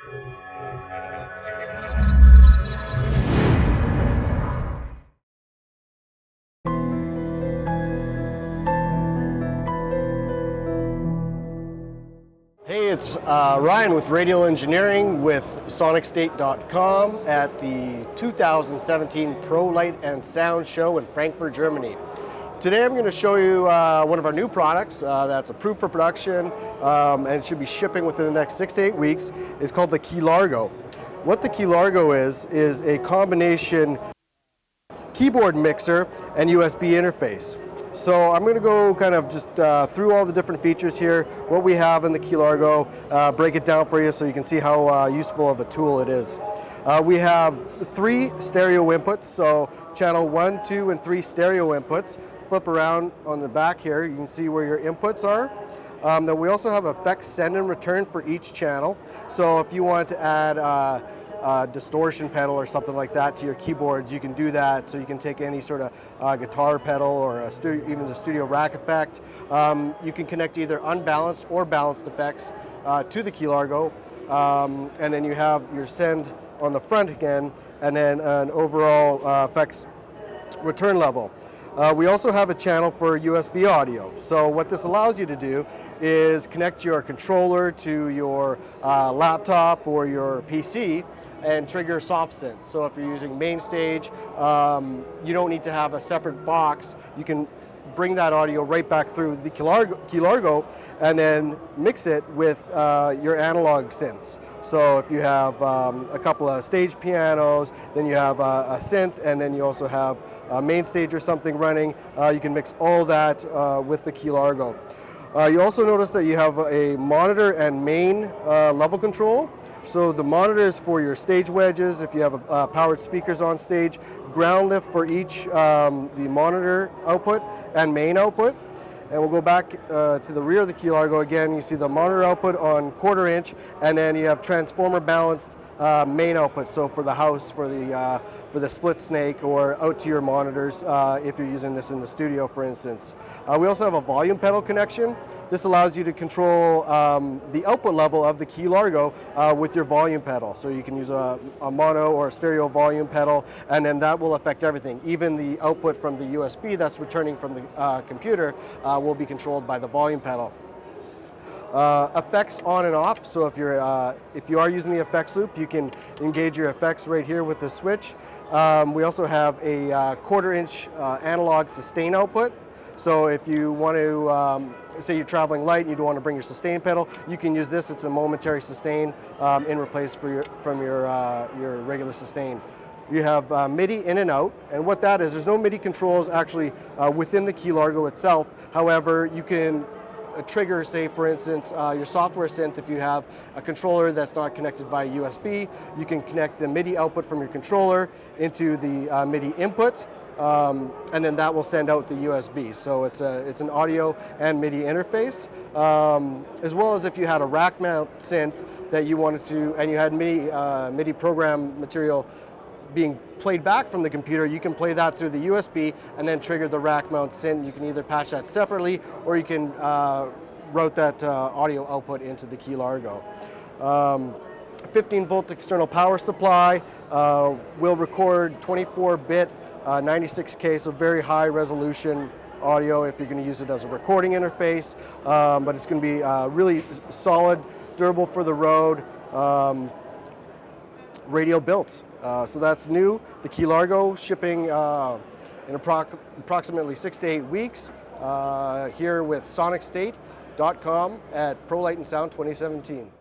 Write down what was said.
Hey, it's Ryan with Radial Engineering with Sonicstate.com at the 2017 Pro Light and Sound Show in Frankfurt, Germany. Today I'm going to show you one of our new products that's approved for production and it should be shipping within the next 6 to 8 weeks. It's called the Keylargo. What the Keylargo is a combination keyboard mixer and USB interface. So I'm going to go kind of just through all the different features here, what we have in the Keylargo, break it down for you so you can see how useful of a tool it is. We have 3 stereo inputs, so channel 1, 2, and 3 stereo inputs. Flip around on the back here, you can see where your inputs are. Then we also have effects send and return for each channel. So if you want to add a distortion pedal or something like that to your keyboards, you can do that. So you can take any sort of guitar pedal or even the studio rack effect. You can connect either unbalanced or balanced effects to the Keylargo. And then you have your send on the front again, and then an overall effects return level. We also have a channel for USB audio. So what this allows you to do is connect your controller to your laptop or your PC and trigger soft synth. So if you're using main stage, you don't need to have a separate box. You can bring that audio right back through the Keylargo and then mix it with your analog synths. So if you have a couple of stage pianos, then you have a synth, and then you also have a main stage or something running, you can mix all that with the Keylargo. You also notice that you have a monitor and main level control. So the monitor is for your stage wedges, if you have powered speakers on stage, ground lift for each the monitor output and main output. And we'll go back to the rear of the Keylargo again. You see the monitor output on 1/4 inch, and then you have transformer balanced main output. So for the house, for the split snake, or out to your monitors if you're using this in the studio, for instance. We also have a volume pedal connection. This allows you to control the output level of the Keylargo with your volume pedal. So you can use a mono or a stereo volume pedal, and then that will affect everything. Even the output from the USB that's returning from the computer will be controlled by the volume pedal. Effects on and off. So if you are using the effects loop, you can engage your effects right here with the switch. We also have a 1/4 inch analog sustain output. So if you want to, say you're traveling light and you don't want to bring your sustain pedal, you can use this. It's a momentary sustain in replace from your regular sustain. You have Midi in and out, and what that is, there's no Midi controls actually within the Keylargo itself. However, you can trigger, say for instance, your software synth. If you have a controller that's not connected via USB, you can connect the Midi output from your controller into the Midi input, and then that will send out the USB. So it's an audio and Midi interface, as well as if you had a rack mount synth that you wanted to, and you had Midi program material being played back from the computer, you can play that through the USB and then trigger the rack mount synth. You can either patch that separately, or you can route that audio output into the Keylargo. 15 volt external power supply, will record 24-bit 96K, so very high resolution audio if you're going to use it as a recording interface, but it's going to be really solid, durable for the road, Radial built. So that's new. The Keylargo shipping in approximately 6 to 8 weeks here with Sonicstate.com at Pro Light and Sound 2017.